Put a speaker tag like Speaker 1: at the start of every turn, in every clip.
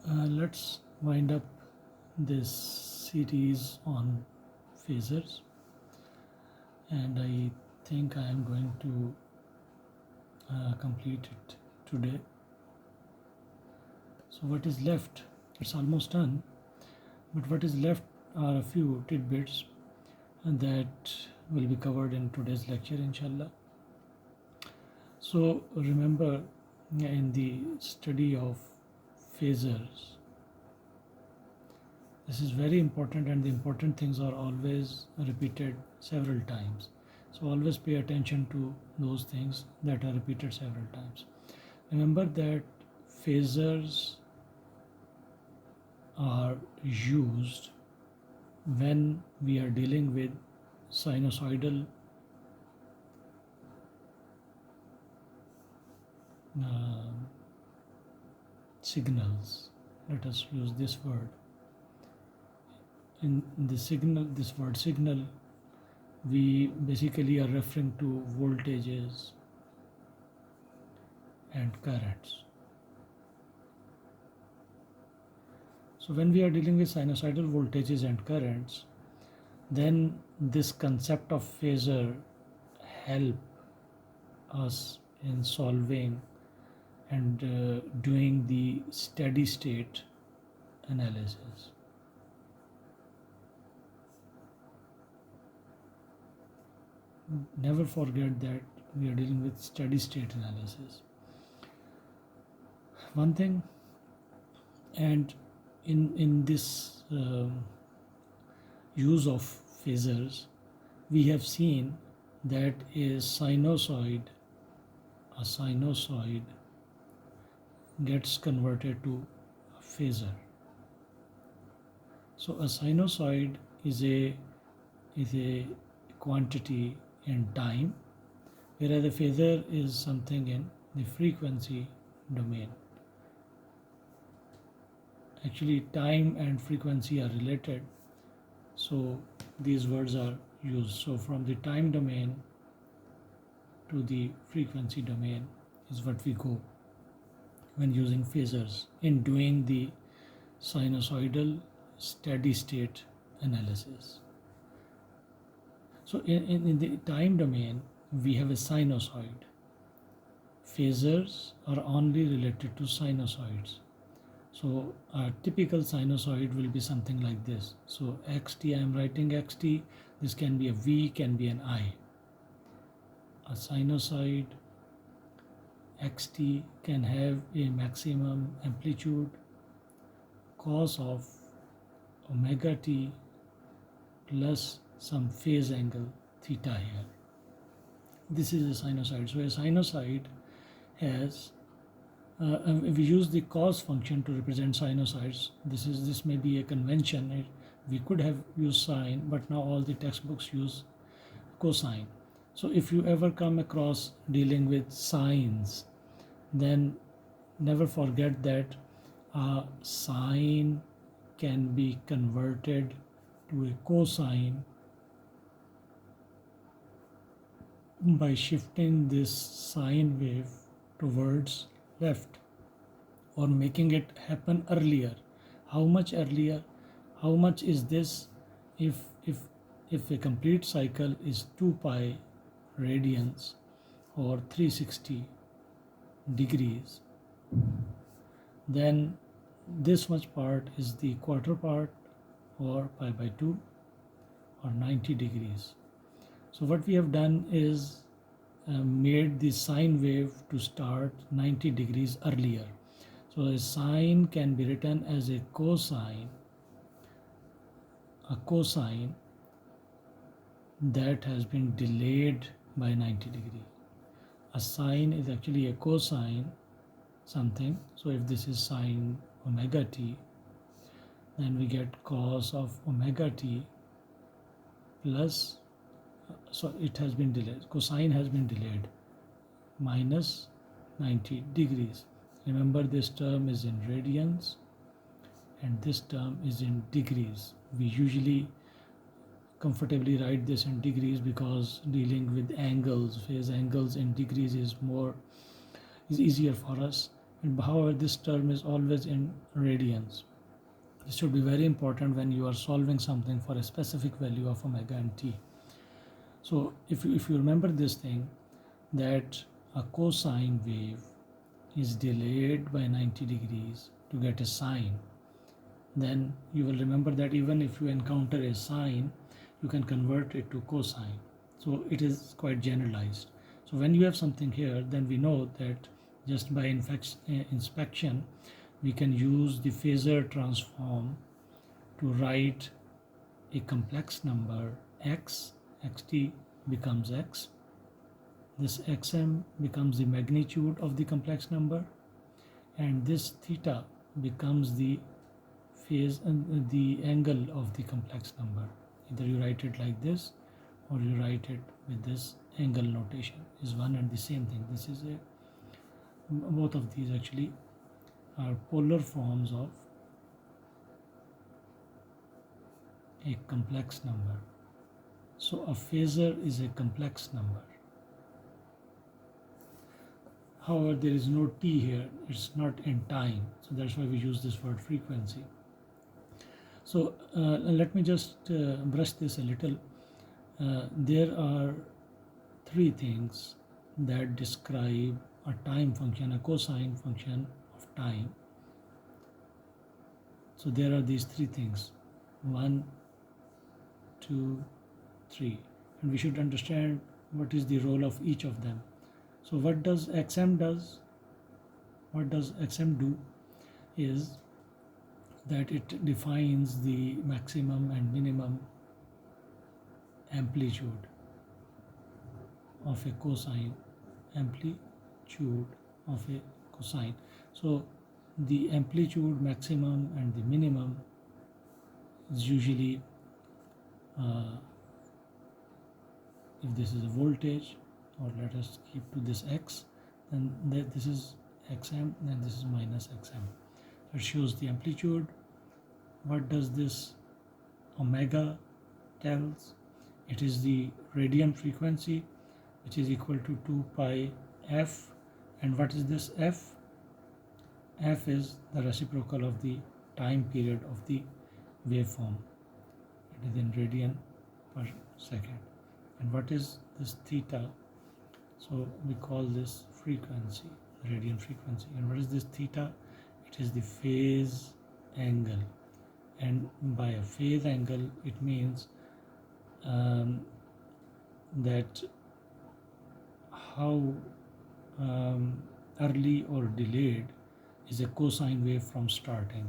Speaker 1: Let's wind up this series on phasors, and I think I am going to complete it today. So what is left? It's almost done, but what is left are a few tidbits and that will be covered in today's lecture, inshallah. So remember, in the study of phasors, this is very important, and the important things are always repeated several times. So always pay attention to those things that are repeated several times. Remember that phasors are used when we are dealing with sinusoidal signals. Let us use this word. In the signal, this word signal, we basically are referring to voltages and currents. So when we are dealing with sinusoidal voltages and currents, then this concept of phasor help us in solving and doing the steady state analysis. Never forget that we are dealing with steady state analysis. One thing, and in this use of phasors, we have seen that a sinusoid gets converted to a phasor. So a sinusoid is a quantity in time, whereas a phasor is something in the frequency domain. Actually, time and frequency are related, so these words are used. So from the time domain to the frequency domain is what we go when using phasors in doing the sinusoidal steady state analysis. So in the time domain, we have a sinusoid. Phasors are only related to sinusoids. So a typical sinusoid will be something like this. So xt, I am writing xt, this can be a v, can be an I. A sinusoid xt can have a maximum amplitude cos of omega t plus some phase angle theta here. This is a sinusoid. So a sinusoid has we use the cos function to represent sinusoids. This may be a convention. We could have used sine, but now all the textbooks use cosine. So if you ever come across dealing with sines, then never forget that sine can be converted to a cosine by shifting this sine wave towards left or making it happen earlier. How much earlier? How much is this? If a complete cycle is 2 pi radians or 360 degrees, then this much part is the quarter part or pi by 2 or 90 degrees. So what we have done is made the sine wave to start 90 degrees earlier. So a sine can be written as a cosine that has been delayed by 90 degrees. A sine is actually a cosine something. So if this is sine omega t, then we get cos of omega t plus, so it has been delayed, cosine has been delayed, minus 90 degrees. Remember, this term is in radians and this term is in degrees. We usually comfortably write this in degrees because dealing with angles, phase angles in degrees is easier for us, And however, this term is always in radians. This should be very important when you are solving something for a specific value of omega and t. So if you remember this thing, that a cosine wave is delayed by 90 degrees to get a sine, then you will remember that even if you encounter a sine, you can convert it to cosine. So it is quite generalized. So when you have something here, then we know that just by inspection, we can use the Phasor transform to write a complex number x, xt becomes x. This xm becomes the magnitude of the complex number, and this theta becomes the phase and the angle of the complex number. Either you write it like this or you write it with this angle notation. Is one and the same thing. This is both of these actually are polar forms of a complex number. So a phasor is a complex number. However, there is no t here, it's not in time, so that's why we use this word frequency. So let me just brush this a little. There are three things that describe a time function, a cosine function of time. So there are these three things, 1, 2, 3, and we should understand what is the role of each of them. So what does xm does? What does xm do is that it defines the maximum and minimum amplitude of a cosine, amplitude of a cosine. So the amplitude maximum and the minimum is usually if this is a voltage, or let us keep to this x, then this is xm and this is minus xm. It shows the amplitude. What does this omega tells? It is the radian frequency, which is equal to 2 pi f. And what is this f? F is the reciprocal of the time period of the waveform. It is in radian per second. And what is this theta? So we call this frequency, radian frequency. And what is this theta? It is the phase angle. And by a phase angle, it means that how early or delayed is a cosine wave from starting.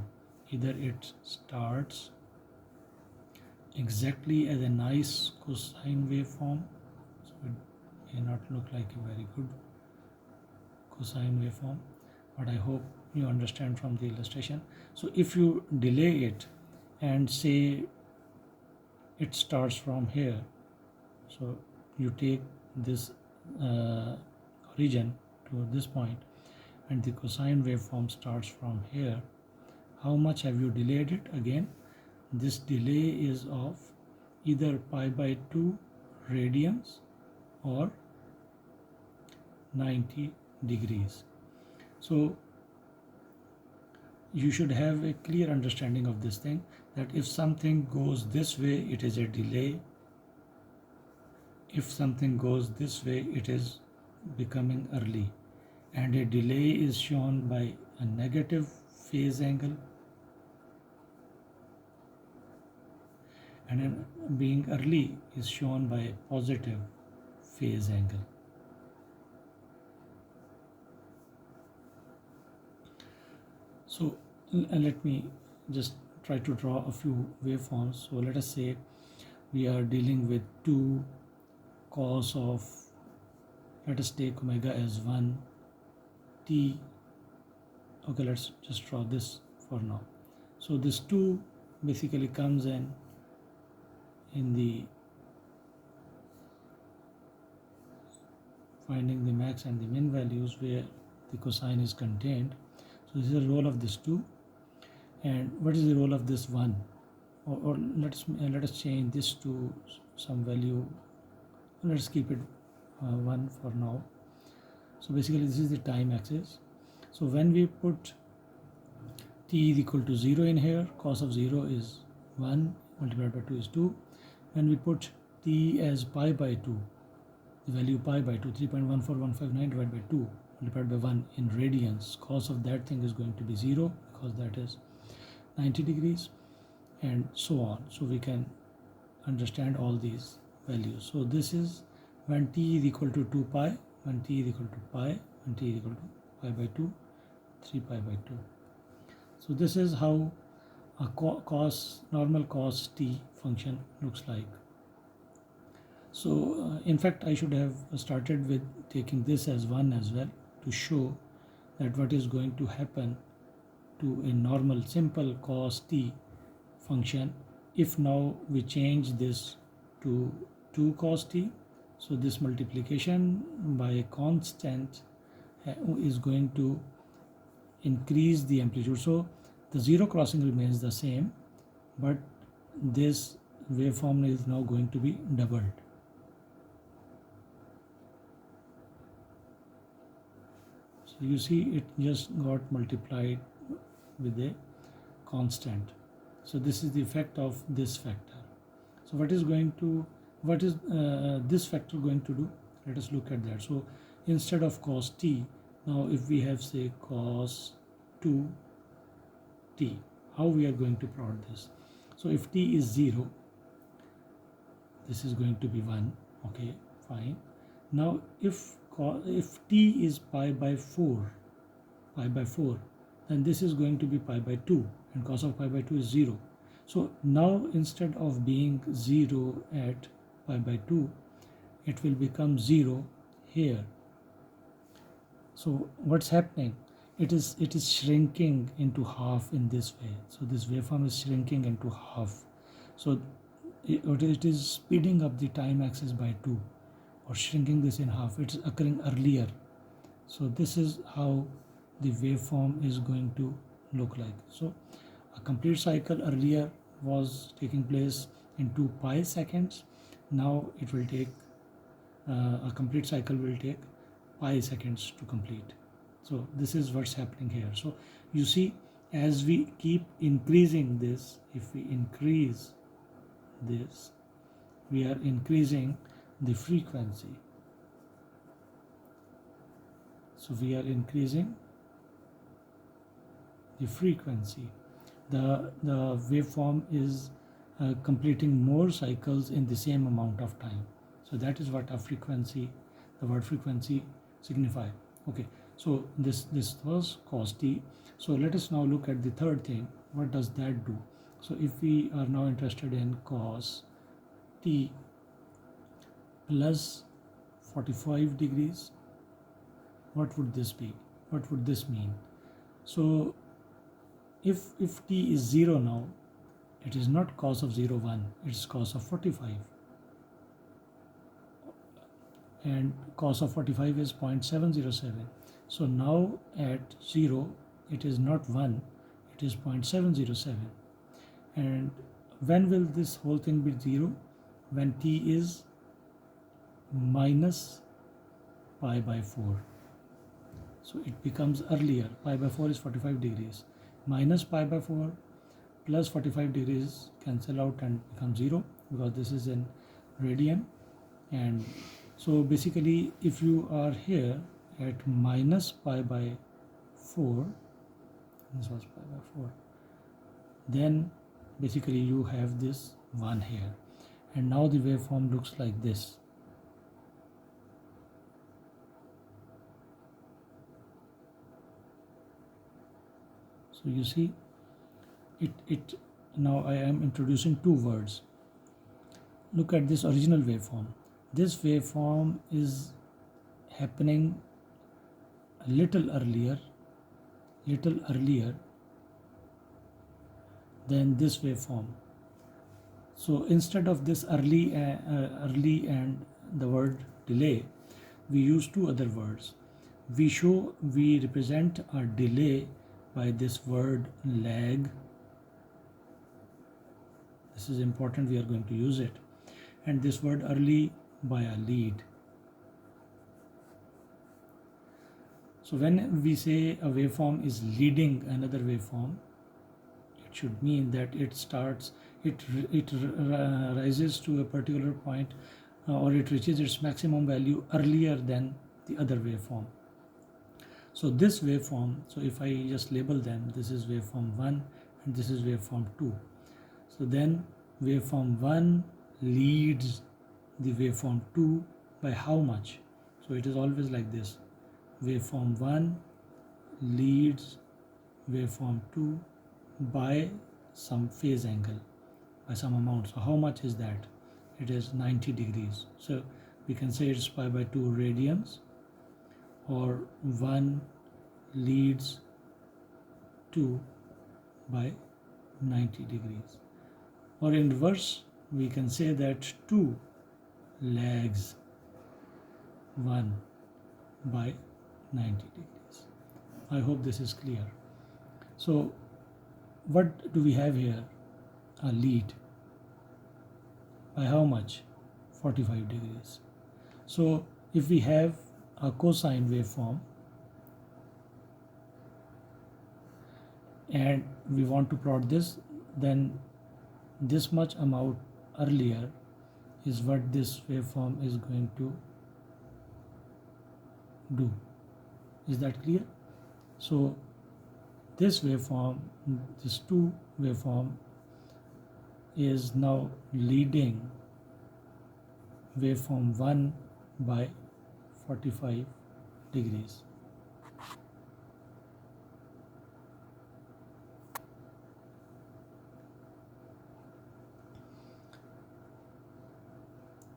Speaker 1: Either it starts exactly as a nice cosine waveform, so it may not look like a very good cosine waveform, but I hope you understand from the illustration. So if you delay it and say it starts from here, so you take this origin to this point and the cosine waveform starts from here, how much have you delayed it? Again, this delay is of either pi by 2 radians or 90 degrees. So you should have a clear understanding of this thing, that if something goes this way, it is a delay. If something goes this way, it is becoming early. And a delay is shown by a negative phase angle, and being early is shown by a positive phase angle. So let me just try to draw a few waveforms. So let us say we are dealing with 2 cos of, let us take omega as 1 t. Okay, let's just draw this for now. So this 2 basically comes in the finding the max and the min values where the cosine is contained. So this is the role of this 2. And what is the role of this 1? Or let us change this to some value. Let's keep it 1 for now. So basically this is the time axis. So when we put t is equal to 0 in here, cos of 0 is 1 multiplied by 2 is 2. When we put t as pi by 2, the value pi by 2, 3.14159 divided by 2 multiplied by 1 in radians, cos of that thing is going to be 0 because that is 90 degrees, and so on. So we can understand all these values. So this is when t is equal to 2 pi, when t is equal to pi, when t is equal to pi by 2, 3 pi by 2. So this is how a normal cos t function looks like. So in fact I should have started with taking this as 1 as well, to show that what is going to happen to a normal simple cos t function if now we change this to 2 cos t. So this multiplication by a constant is going to increase the amplitude. So the zero crossing remains the same, but this waveform is now going to be doubled. So you see it just got multiplied with a constant. So this is the effect of this factor. So what is this factor going to do? Let us look at that. So instead of cos t, now if we have say cos 2t, how we are going to plot this? So if t is 0, this is going to be 1. Okay, fine. Now if t is pi by 4, then this is going to be pi by 2, and cos of pi by 2 is 0. So now instead of being 0 at pi by 2, it will become 0 here. So what's happening? It is shrinking into half in this way. So this waveform is shrinking into half. So it is speeding up the time axis by 2, or shrinking this in half. It's occurring earlier. So this is how the waveform is going to look like. So a complete cycle earlier was taking place in 2 pi seconds. Now it will take a complete cycle will take pi seconds to complete. So this is what's happening here. So you see, as we keep increasing this, if we increase this, we are increasing the frequency. So we are increasing the frequency. The waveform is completing more cycles in the same amount of time. So that is what a frequency, the word frequency signify. Okay, so this was cos t. So let us now look at the third thing. What does that do? So if we are now interested in cos t plus 45 degrees, what would this be? What would this mean? So if t is 0 now, it is not cos of 0, 1, it's cos of 45. And cos of 45 is 0.707. So now at 0, it is not 1, it is 0.707. And when will this whole thing be 0? When t is minus pi by 4. So it becomes earlier. Pi by 4 is 45 degrees. Minus pi by 4 plus 45 degrees cancel out and become 0, because this is in radian. And so basically if you are here at minus pi by 4, this was pi by 4, then basically you have this 1 here. And now the waveform looks like this. So you see, it now I am introducing two words. Look at this original waveform. This waveform is happening a little earlier than this waveform. So instead of this early and the word delay, we use two other words. We represent our delay by this word lag. This is important, we are going to use it. And this word early by a lead. So when we say a waveform is leading another waveform, it should mean that it rises to a particular point, or it reaches its maximum value earlier than the other waveform. So this waveform, so if I just label them, this is waveform 1 and this is waveform 2. So then waveform 1 leads the waveform 2 by how much? So it is always like this. Waveform 1 leads waveform 2 by some phase angle, by some amount. So how much is that? It is 90 degrees. So we can say it's pi by 2 radians, or 1 leads 2 by 90 degrees. Or in reverse, we can say that 2 lags 1 by 90 degrees. I hope this is clear. So what do we have here? A lead. By how much? 45 degrees. So if we have a cosine waveform and we want to plot this, then this much amount earlier is what this waveform is going to do. Is that clear? So this waveform, this 2 waveform, is now leading waveform 1 by 45 degrees.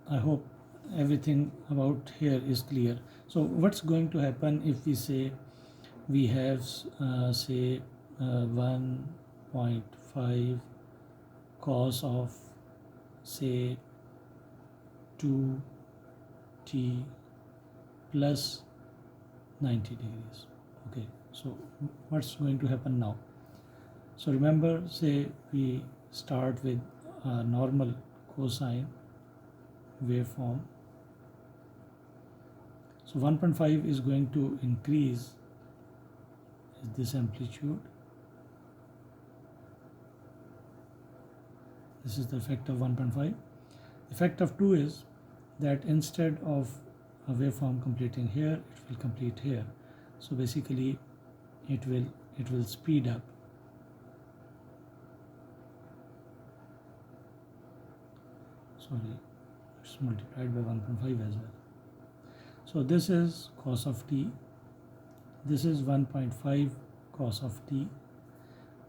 Speaker 1: I hope everything about here is clear. So what's going to happen if we say we have say 1.5 cos of say 2t plus 90 degrees. Okay, so what's going to happen now? So remember, say we start with a normal cosine waveform. So 1.5 is going to increase this amplitude. This is the effect of 1.5. Effect of 2 is that instead of a waveform completing here, it will complete here. So basically it will speed up. Sorry, it's multiplied by 1.5 as well. So this is cos of t. This is 1.5 cos of t.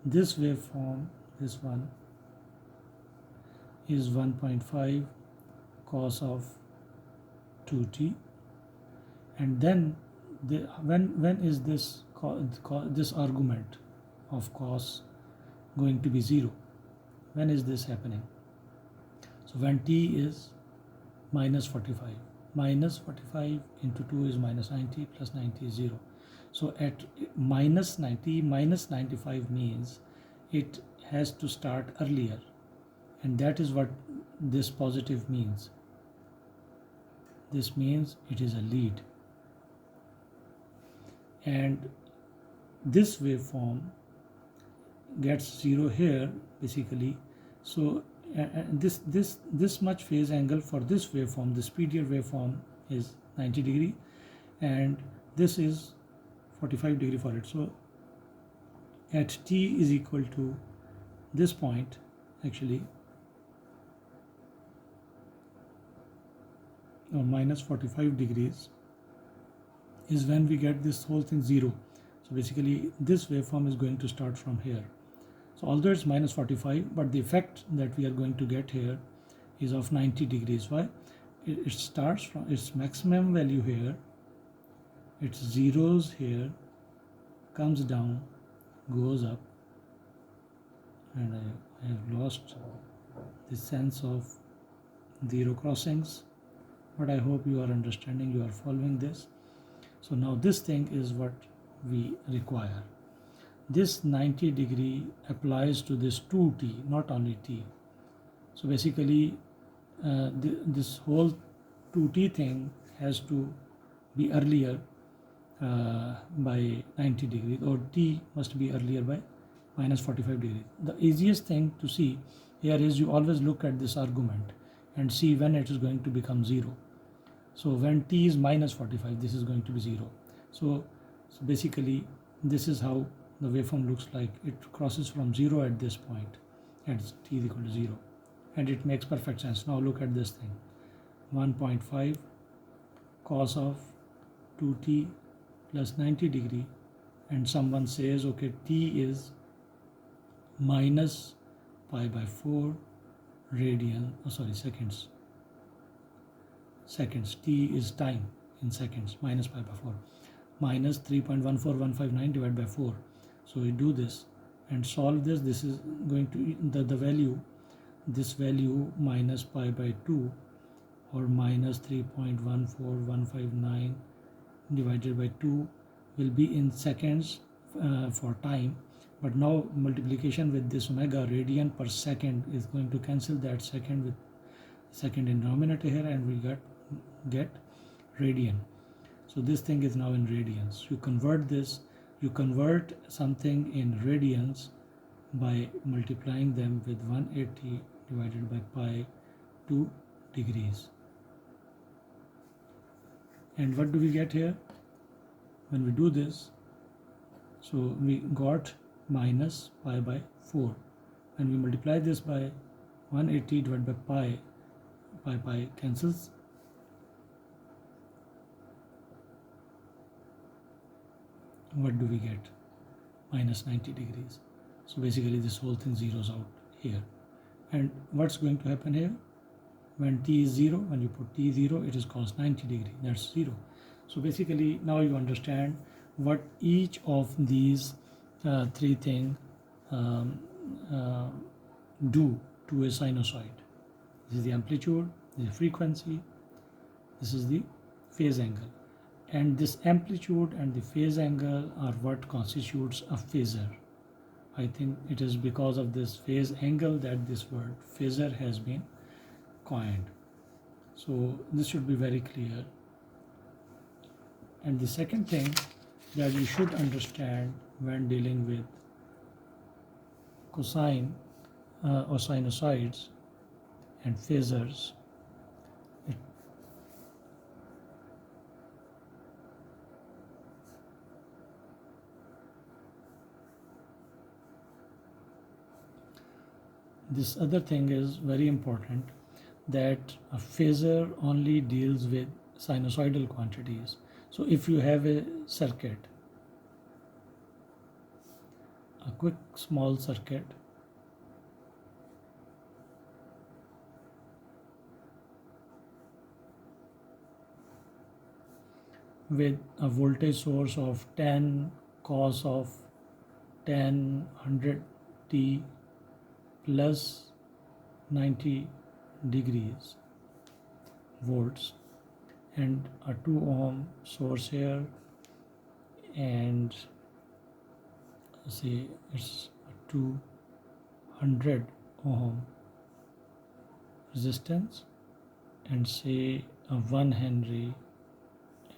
Speaker 1: This waveform, this one, is 1.5 cos of 2t. And then when is this this argument of cos going to be 0? When is this happening? So when t is minus 45. Minus 45 into 2 is minus 90, plus 90 is 0. So at minus 90, minus 95 means it has to start earlier. And that is what this positive means. This means it is a lead. And this waveform gets 0 here basically. So this much phase angle for this waveform, the speedier waveform, is 90 degree, and this is 45 degree for it. So at t is equal to this point, actually, or minus 45 degrees, is when we get this whole thing 0. So basically this waveform is going to start from here. So although it's minus 45, but the effect that we are going to get here is of 90 degrees. Why? It starts from its maximum value here, its zeros here, comes down, goes up, and I have lost the sense of 0 crossings, but I hope you are understanding, you are following this. So now this thing is what we require. This 90 degree applies to this 2t, not only t. So basically this whole 2t thing has to be earlier by 90 degrees, or t must be earlier by minus 45 degrees. The easiest thing to see here is you always look at this argument and see when it is going to become 0. So when t is minus 45, this is going to be 0. So basically this is how the waveform looks like. It crosses from 0 at this point at t is equal to 0, and it makes perfect sense. Now look at this thing, 1.5 cos of 2t plus 90 degree, and someone says okay, t is minus pi by 4 radian, seconds, t is time in seconds, minus pi by 4, minus 3.14159 divided by 4. So we do this and solve this. This is going to the value, this value minus pi by 2 or minus 3.14159 divided by 2 will be in seconds for time, but now multiplication with this omega, radian per second, is going to cancel that second with second in denominator here, and we get radian. So this thing is now in radians. You convert this, you convert something in radians by multiplying them with 180 divided by pi 2 degrees. And what do we get here when we do this? So we got minus pi by 4, and we multiply this by 180 divided by pi cancels. What do we get? Minus 90 degrees. So basically this whole thing zeroes out here. And what's going to happen here? When t is 0, when you put t 0, it is cos 90 degree, that's 0. So basically now you understand what each of these three things do to a sinusoid. This is the amplitude, this is the frequency, this is the phase angle. And this amplitude and the phase angle are what constitutes a phasor. I think it is because of this phase angle that this word phasor has been coined. So this should be very clear. And the second thing that you should understand when dealing with cosine or sinusoids and phasors, this other thing is very important, that a phasor only deals with sinusoidal quantities. So if you have a circuit, a quick small circuit, with a voltage source of 10 cos of 10 100t plus 90 degrees volts, and a 2 ohm source here, and say it's a 200 ohm resistance, and say a 1 Henry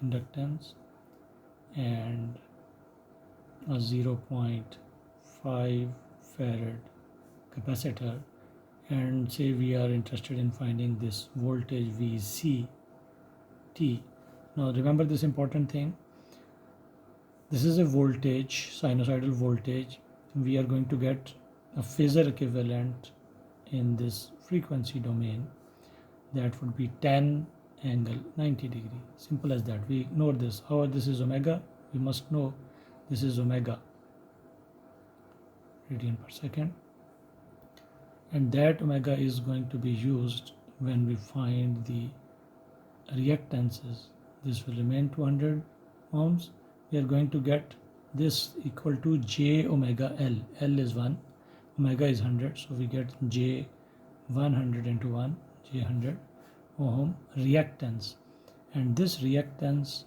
Speaker 1: inductance, and a 0.5 farad capacitor, and say we are interested in finding this voltage VCT. Now remember this important thing, this is a voltage, sinusoidal voltage. We are going to get a phasor equivalent in this frequency domain, that would be 10 angle 90 degree. Simple as that. We ignore this. However, this is omega. We must know this is omega, radian per second, and that omega is going to be used when we find the reactances. This will remain 200 ohms. We are going to get this equal to j omega L. L is 1, omega is 100, so we get j 100 into 1, j 100 ohm reactance, and this reactance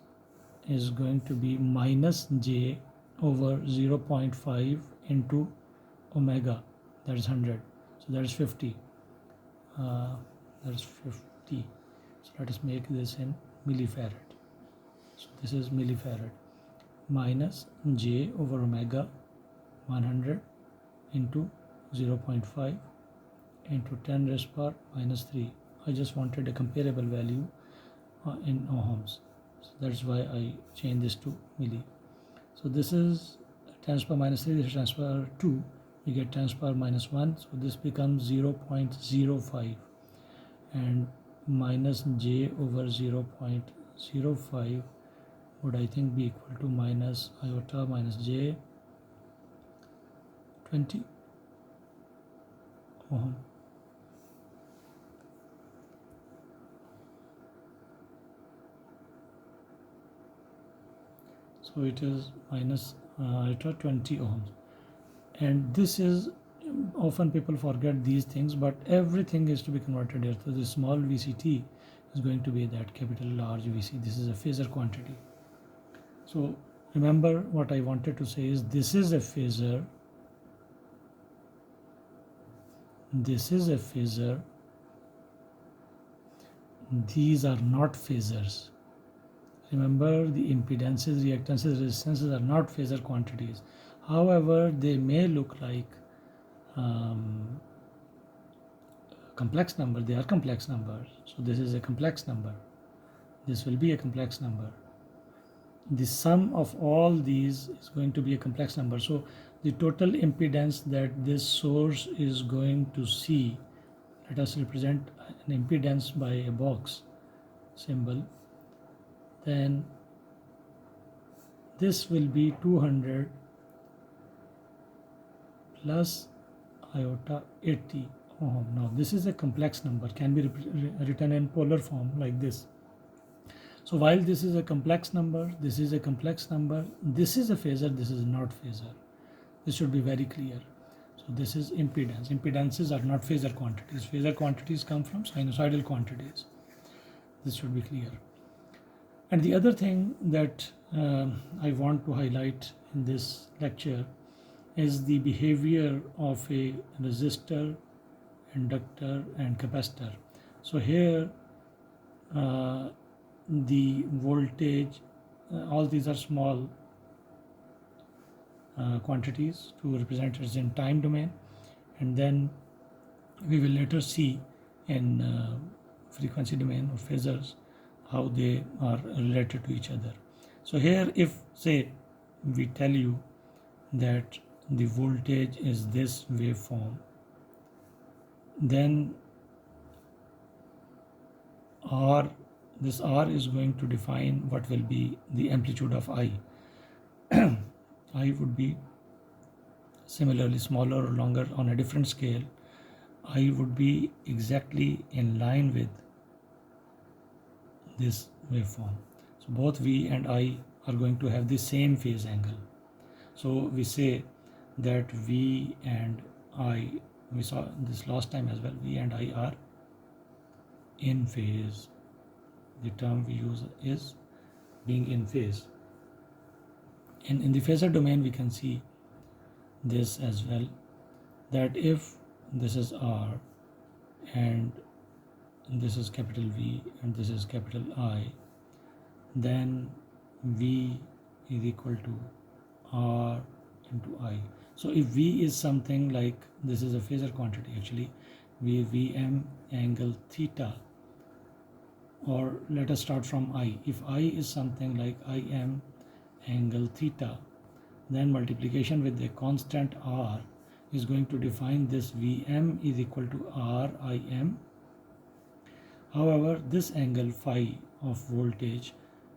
Speaker 1: is going to be minus j over 0.5 into omega, that is 100, so that is 50. That is 50. So let us make this in millifarad. So this is millifarad. minus j over omega 100 into 0.5 into 10 raised power minus 3. I just wanted a comparable value in ohms, so that's why I changed this to milli. So this is 10 raised power minus 3, this is 10 raised power 2, we get 10 raised power minus 1, so this becomes 0.05, and minus j over 0.05 would I think be equal to minus iota minus j 20 ohm. So it is minus iota 20 ohms, and this is often people forget these things, but everything is to be converted here. So the small VCT is going to be that capital large VC. This is a phasor quantity. So remember what I wanted to say is this is a phasor, this is a phasor, these are not phasors. Remember, the impedances, reactances, resistances are not phasor quantities. However, they may look like complex number. They are complex numbers. So this is a complex number. This will be a complex number. The sum of all these is going to be a complex number. So the total impedance that this source is going to see, let us represent an impedance by a box symbol, then this will be 200 plus iota 80 ohm. Now this is a complex number, can be written in polar form like this. So while this is a complex number, this is a complex number, this is a phasor, this is not phasor. This should be very clear. So this is impedance. Impedances are not phasor quantities. Phasor quantities come from sinusoidal quantities. This should be clear. And the other thing that I want to highlight in this lecture is the behavior of a resistor, inductor and capacitor. So here the voltage, all these are small quantities to represent as in time domain, and then we will later see in frequency domain or phasors how they are related to each other. So here, if say we tell you that the voltage is this waveform, then R, this R is going to define what will be the amplitude of I. I would be similarly smaller or longer on a different scale. I would be exactly in line with this waveform. So both V and I are going to have the same phase angle. So we say that V and I, we saw this last time as well, V and I are in phase. The term we use is being in phase. And in the phasor domain we can see this as well, that if this is R and this is capital V and this is capital I, then V is equal to R into I. So if V is something like, this is a phasor quantity actually, Vm angle theta, or let us start from I. If I is something like Im angle theta, then multiplication with a constant R is going to define this Vm is equal to Rim. However, this angle phi of voltage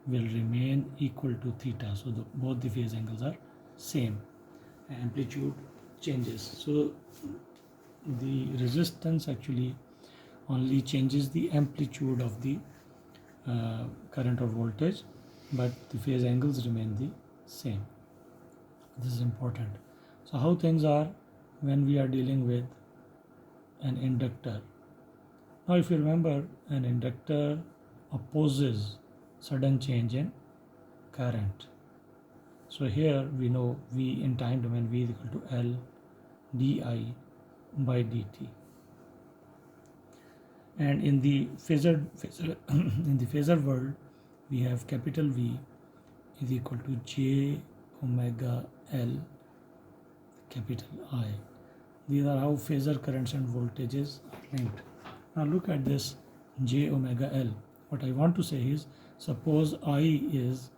Speaker 1: will remain equal to theta. So both the phase angles are same. Amplitude changes. So the resistance actually only changes the amplitude of the current or voltage, but the phase angles remain the same. This is important. So how things are when we are dealing with an inductor. Now if you remember, an inductor opposes sudden change in current. So here we know V in time domain, V is equal to L di by dt. And in the phasor in the phasor world, we have capital V is equal to j omega L capital I. These are how phasor currents and voltages are linked. Now look at this j omega L. What I want to say is, suppose I is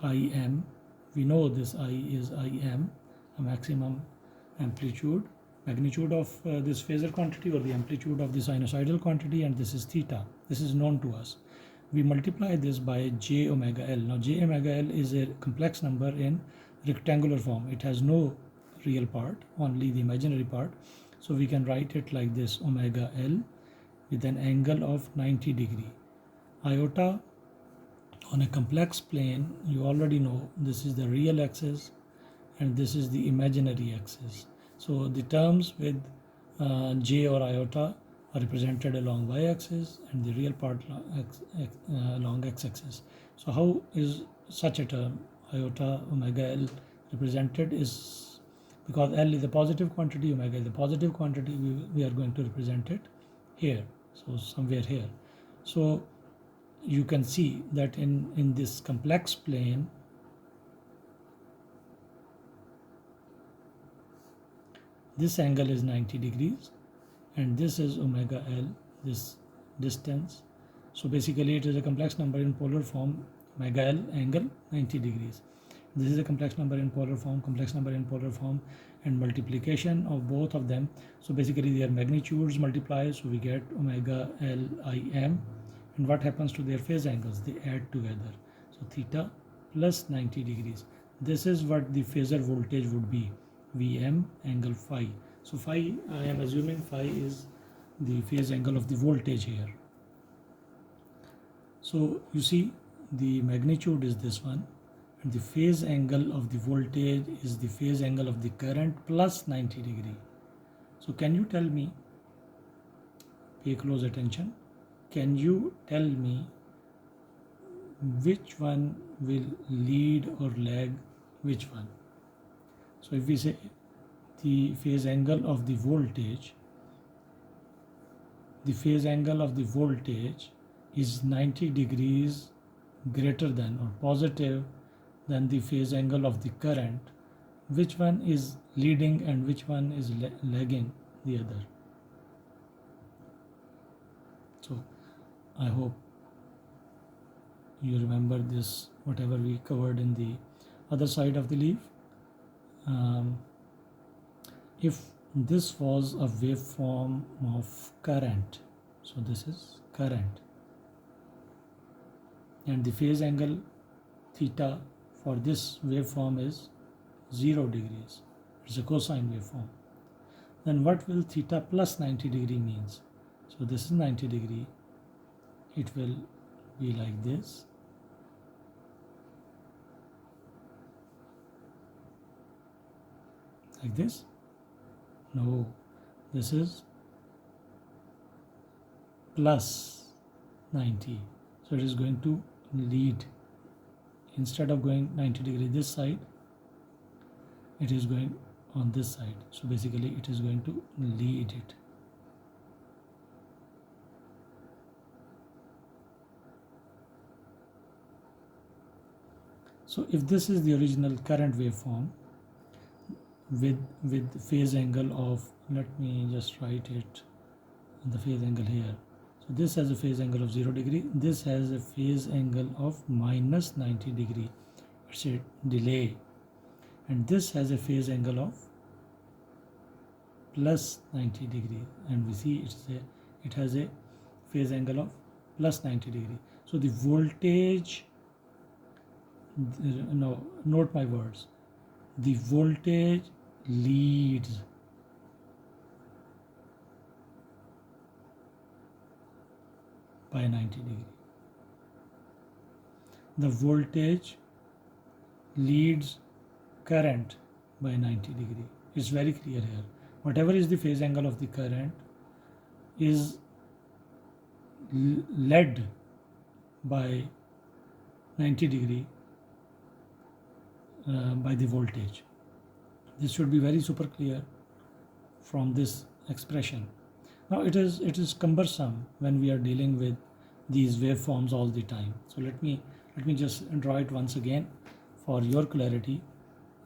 Speaker 1: Im. We know this I is Im, a maximum magnitude of this phasor quantity, or the amplitude of the sinusoidal quantity, and this is theta. This is known to us. We multiply this by j omega L. Now j omega L is a complex number in rectangular form. It has no real part, only the imaginary part. So we can write it like this: omega L with an angle of 90 degree. Iota on a complex plane, you already know this is the real axis and this is the imaginary axis. So the terms with j or iota are represented along y-axis and the real part along x-axis. So how is such a term iota omega L represented? Is because L is a positive quantity, omega is a positive quantity, we are going to represent it here, so somewhere here. So you can see that in this complex plane, this angle is 90 degrees and this is omega L, this distance. So basically it is a complex number in polar form, omega L angle 90 degrees. This is a complex number in polar form, and multiplication of both of them. So basically their magnitudes multiply, so we get omega L Im. And what happens to their phase angles? They add together. So theta plus 90 degrees. This is what the phasor voltage would be, Vm angle phi. So phi, I am assuming phi is the phase angle of the voltage here. So you see the magnitude is this one, and the phase angle of the voltage is the phase angle of the current plus 90 degree. So can you tell me, pay close attention, can you tell me which one will lead or lag which one? So if we say the phase angle of the voltage is 90 degrees greater than or positive than the phase angle of the current, which one is leading and which one is lagging the other? So I hope you remember this, whatever we covered in the other side of the leaf. If this was a waveform of current, so this is current, and the phase angle theta for this waveform is 0 degrees, it's a cosine waveform, then what will theta plus 90 degree means? So this is 90 degree, it will be like this. Like this? No, this is plus 90. So it is going to lead. Instead of going 90 degree this side, it is going on this side. So basically it is going to lead it. So if this is the original current waveform with phase angle of, let me just write it, the phase angle here. So this has a phase angle of 0 degree, this has a phase angle of minus 90 degree, it's a delay, and this has a phase angle of plus 90 degree, and we see it has a phase angle of plus 90 degree. So the voltage, no, note my words, the voltage leads by 90 degree. The voltage leads current by 90 degree. It's very clear here. Whatever is the phase angle of the current is led by 90 degree by the voltage. This should be very super clear from this expression. Now it is cumbersome when we are dealing with these waveforms all the time. So let me just draw it once again. for your clarity,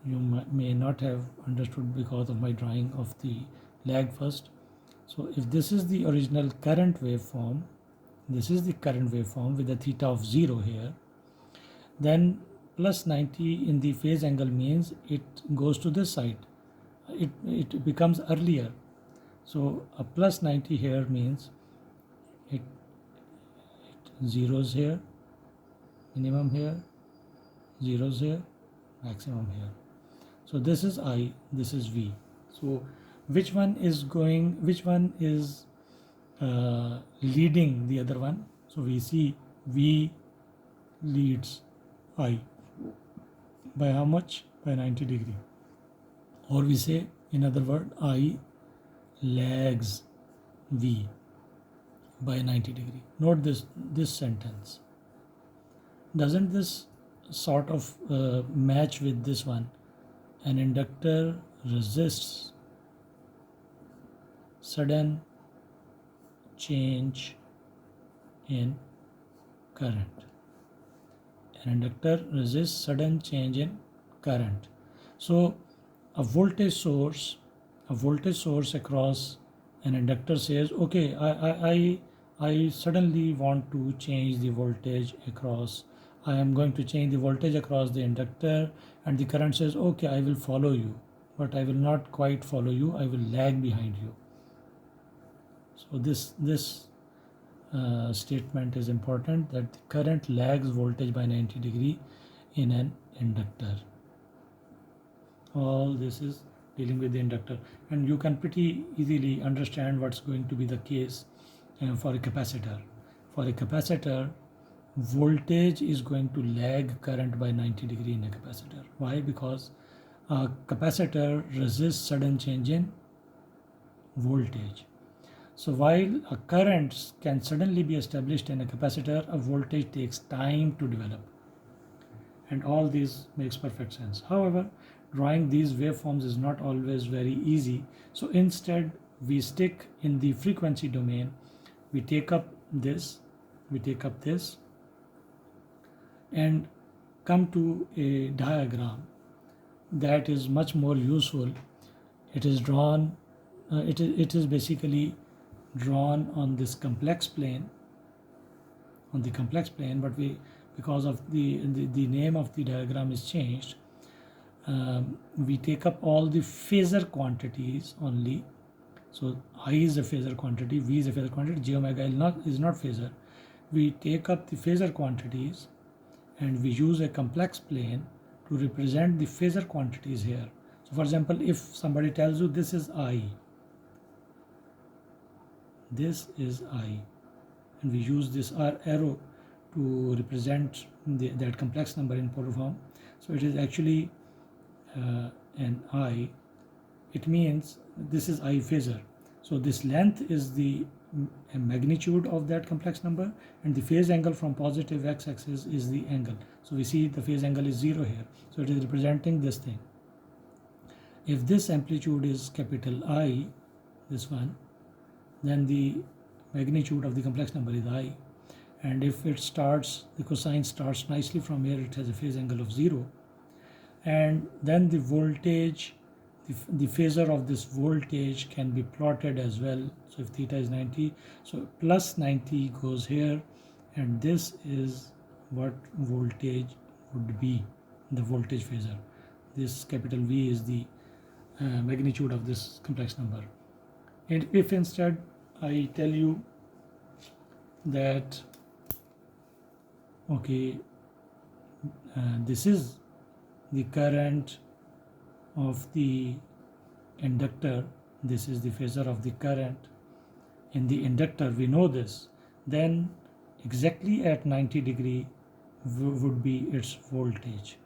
Speaker 1: you may not have understood because of my drawing of the lag first. So if this is the original current waveform, this is the current waveform with a theta of 0 here, then plus 90 in the phase angle means it goes to this side. It becomes earlier. So a plus 90 here means it zeros here, minimum here, zeros here, maximum here. So this is I, this is V. So which one is leading the other one? So we see V leads I by how much? By 90 degree. Or we say, in other word, I lags V by 90 degree. Note this sentence. Doesn't this sort of match with this one? An inductor resists sudden change in current. An inductor resists sudden change in current. So a voltage source across an inductor says, okay, I suddenly want to change the voltage across. I am going to change the voltage across the inductor, and the current says, okay, I will follow you, but I will not quite follow you, I will lag behind you. So this statement is important, that the current lags voltage by 90 degree in an inductor. All this is dealing with the inductor, and you can pretty easily understand what's going to be the case for a capacitor. For a capacitor, voltage is going to lag current by 90 degree in a capacitor. Why? Because a capacitor resists sudden change in voltage. So while a current can suddenly be established in a capacitor, a voltage takes time to develop. And all these makes perfect sense. However, drawing these waveforms is not always very easy. So instead, we stick in the frequency domain. We take up this, and come to a diagram that is much more useful. It is drawn, it is basically drawn on this complex plane, but because of the name of the diagram is changed, we take up all the phasor quantities only. So I is a phasor quantity, V is a phasor quantity, j omega is not phasor. We take up the phasor quantities and we use a complex plane to represent the phasor quantities here. So for example, if somebody tells you this is I, and we use this arrow to represent that complex number in polar form. So it is actually an I. It means this is I phasor. So this length is the magnitude of that complex number, and the phase angle from positive x-axis is the angle. So we see the phase angle is 0 here. So it is representing this thing. If this amplitude is capital I, this one, then the magnitude of the complex number is I. And if it starts, the cosine starts nicely from here, it has a phase angle of 0. And then the voltage, the phasor of this voltage can be plotted as well. So if theta is 90, so plus 90 goes here, and this is what voltage would be, the voltage phasor. This capital V is the magnitude of this complex number. And if instead I tell you that, okay, this is the current of the inductor, this is the phasor of the current in the inductor, we know this, then exactly at 90 degree would be its voltage.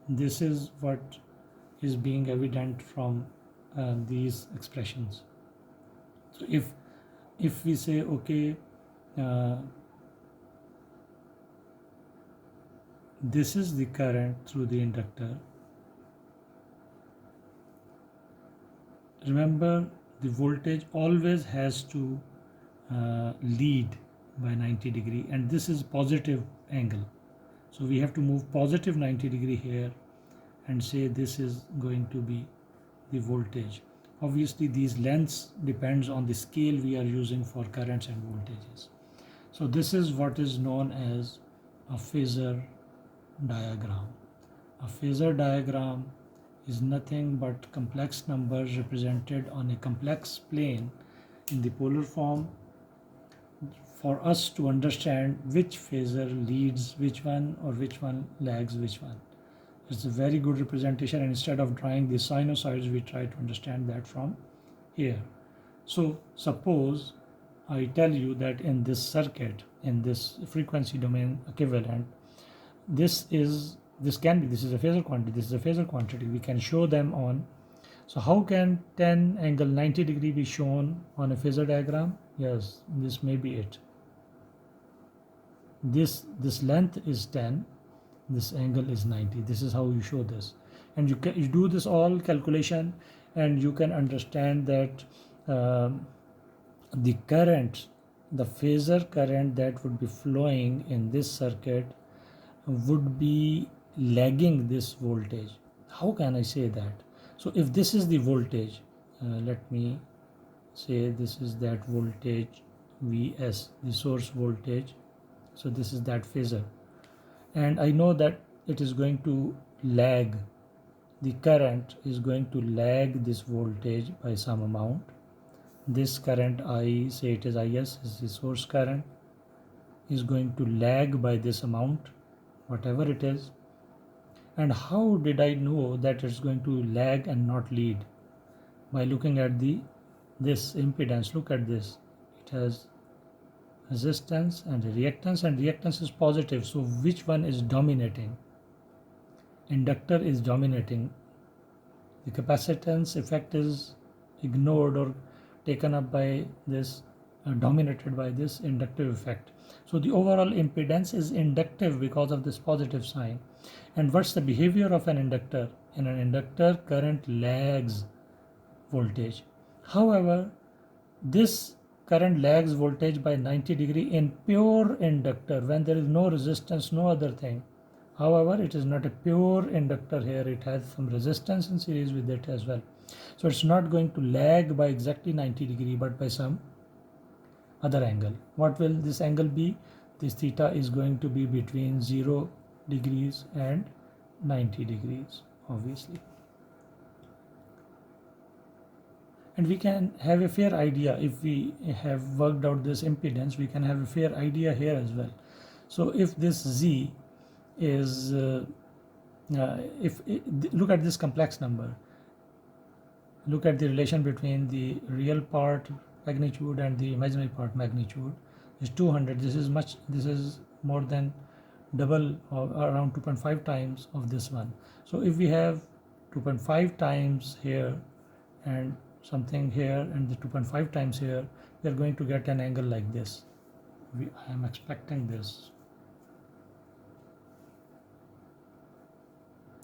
Speaker 1: This is what is being evident from these expressions. So if we say, okay, this is the current through the inductor, remember the voltage always has to lead by 90 degree, and this is positive angle. So we have to move positive 90 degree here and say this is going to be the voltage. Obviously these lengths depends on the scale we are using for currents and voltages. So this is what is known as a phasor diagram. A phasor diagram is nothing but complex numbers represented on a complex plane in the polar form for us to understand which phasor leads which one or which one lags which one. It's a very good representation, and instead of drawing the sinusoids, we try to understand that from here. So suppose I tell you that in this circuit, in this frequency domain equivalent, this is a phasor quantity, this is a phasor quantity. We can show them on. So how can 10 angle 90 degree be shown on a phasor diagram? Yes, this may be it. This length is 10, this angle is 90. This is how you show this, and you do this all calculation, and you can understand that the current, the phasor current that would be flowing in this circuit would be lagging this voltage. How can I say that? So if this is the voltage, let me say this is that voltage Vs, the source voltage. So this is that phasor, and I know that it is going to lag, the current is going to lag this voltage by some amount. This current, I say it is Is, is the source current, is going to lag by this amount, whatever it is. And how did I know that it's going to lag and not lead? By looking at this impedance. Look at this, it has resistance and reactance is positive. So which one is dominating? Inductor is dominating. The capacitance effect is ignored or taken up by this, dominated by this inductive effect. So the overall impedance is inductive because of this positive sign. And what's the behavior of an inductor? In an inductor, current lags voltage. However, this current lags voltage by 90 degree in pure inductor when there is no resistance, no other thing. However, it is not a pure inductor here, it has some resistance in series with it as well. So it's not going to lag by exactly 90 degree but by some other angle. What will this angle be? This theta is going to be between 0 degrees and 90 degrees, obviously. And we can have a fair idea if we have worked out this impedance, we can have a fair idea here as well. So if this Z is, look at this complex number, look at the relation between the real part magnitude and the imaginary part magnitude is 200. This is more than double, or around 2.5 times of this one. So if we have 2.5 times here and something here and the 2.5 times here, we are going to get an angle like this. I am expecting this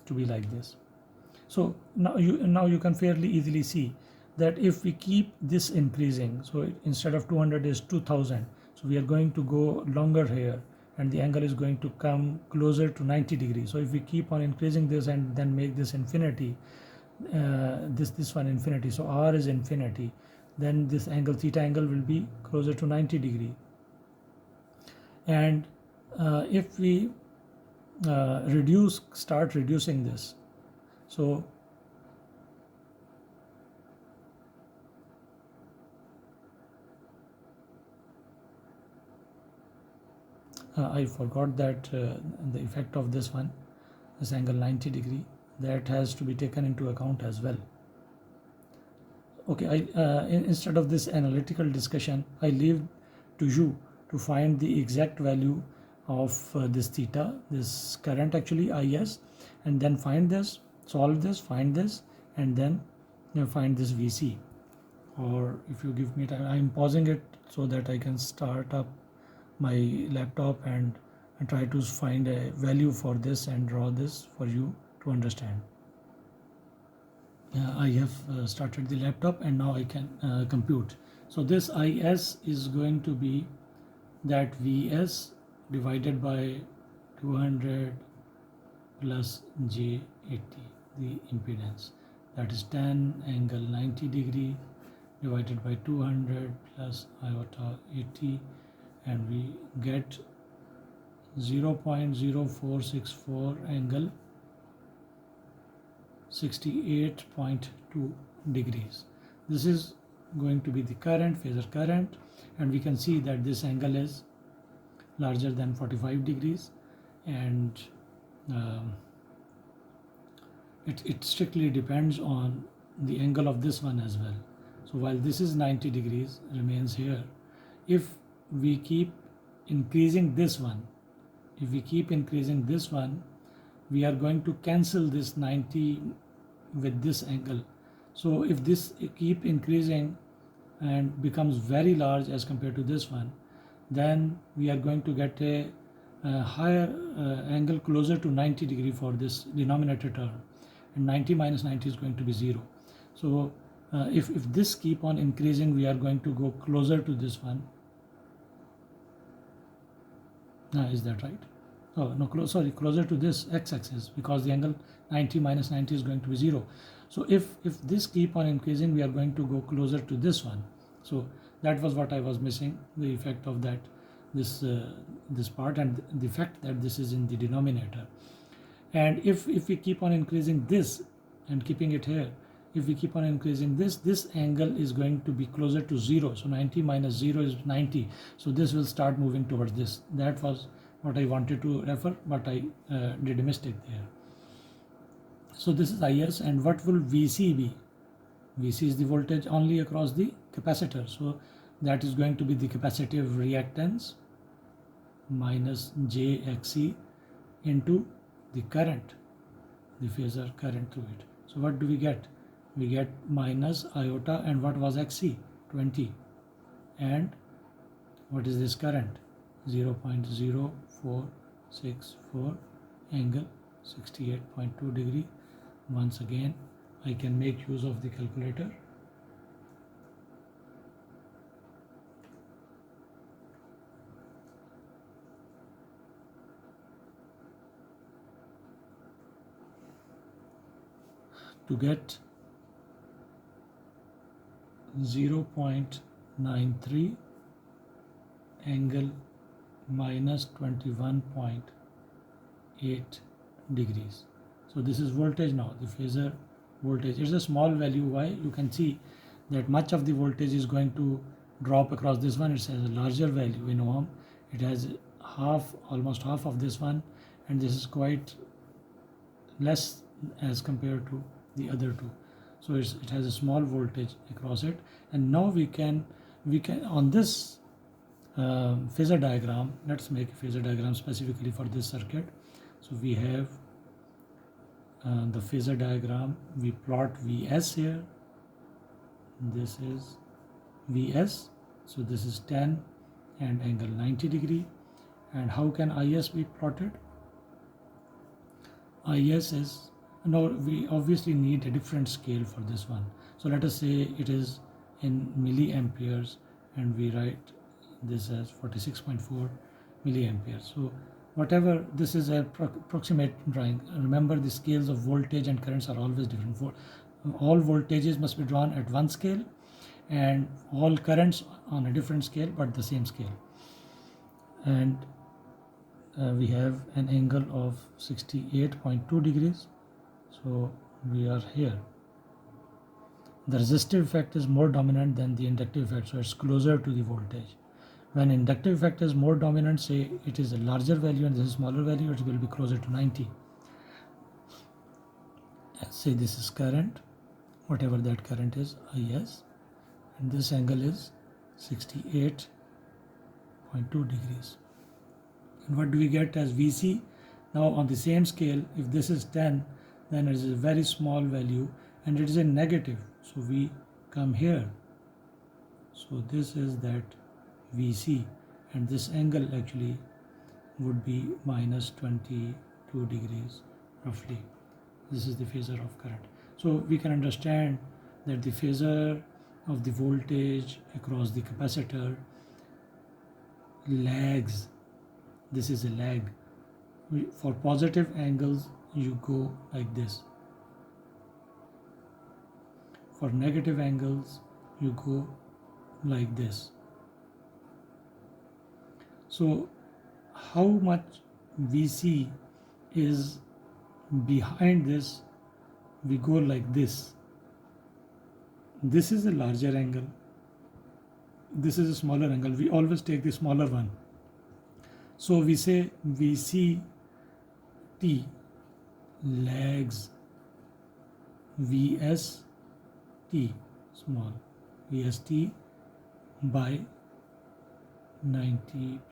Speaker 1: to be like this. So now you can fairly easily see that if we keep this increasing, so instead of 200 is 2000, so we are going to go longer here, and the angle is going to come closer to 90 degrees. So if we keep on increasing this and then make this infinity, this one infinity, so R is infinity, then this angle, theta angle, will be closer to 90 degree. And if we start reducing this, so I forgot that the effect of this one, this angle 90 degree, that has to be taken into account as well. Okay, instead of this analytical discussion, I leave to you to find the exact value of this theta, this current actually Is, and then find this, solve this, find this, and then find this VC. Or if you give me time, I'm pausing it so that I can start up my laptop and try to find a value for this and draw this for you to understand. I have started the laptop and now I can compute. So this Is is going to be that Vs divided by 200 plus j80, the impedance, that is tan angle 90 degree divided by 200 plus iota 80, and we get 0.0464 angle 68.2 degrees. This is going to be the current, phasor current, and we can see that this angle is larger than 45 degrees, and it strictly depends on the angle of this one as well. So while this is 90 degrees, remains here, if we keep increasing this one, we are going to cancel this 90 with this angle. So if this keep increasing and becomes very large as compared to this one, then we are going to get a higher angle closer to 90 degree for this denominator term, and 90 minus 90 is going to be 0. So if this keep on increasing, we are going to go closer to this one. Is that right? Oh no, closer to this x-axis, because the angle 90 minus 90 is going to be 0. So if this keep on increasing, we are going to go closer to this one. So that was what I was missing, the effect of that, this part, and the fact that this is in the denominator. And if we keep on increasing this and keeping it here, if we keep on increasing this angle is going to be closer to 0. So 90 minus 0 is 90. So this will start moving towards this. That was what I wanted to refer, but I did a mistake there. So this is IS, and what will VC be? VC is the voltage only across the capacitor. So that is going to be the capacitive reactance minus JXC into the current, the phasor current through it. So what do we get? We get minus iota, and what was XC? 20. And what is this current? 0.0464 angle 68.2 degree. Once again, I can make use of the calculator. To get 0.93 angle minus 21.8 degrees. So this is voltage now, the phasor voltage. It's a small value. Why? You can see that much of the voltage is going to drop across this one. It has a larger value in ohm. It has almost half of this one, and this is quite less as compared to the other two. So it has a small voltage across it. And now we can on this phasor diagram, let's make a phasor diagram specifically for this circuit. So we have the phasor diagram. We plot Vs here. This is Vs. So this is 10 and angle 90 degree. And how can Is be plotted? Is is, now we obviously need a different scale for this one. So let us say it is in milliamperes, and we write this as 46.4 milliamperes. So whatever, this is a approximate drawing. Remember, the scales of voltage and currents are always different. All voltages must be drawn at one scale, and all currents on a different scale but the same scale. And we have an angle of 68.2 degrees. So we are here. The resistive effect is more dominant than the inductive effect, so it's closer to the voltage. When inductive effect is more dominant, say it is a larger value and this is smaller value, it will be closer to 90. Let's say this is current, whatever that current is, IS, and this angle is 68.2 degrees. And what do we get as VC? Now on the same scale, if this is 10, then it is a very small value and it is a negative. So we come here. So this is that VC, and this angle actually would be minus 22 degrees roughly. This is the phasor of current. So we can understand that the phasor of the voltage across the capacitor lags. This is a lag For positive angles, you go like this. For negative angles, you go like this. So how much VC is behind this, we go like this. This is a larger angle. This is a smaller angle. We always take the smaller one. So we say VCT lags VST small, VST by 90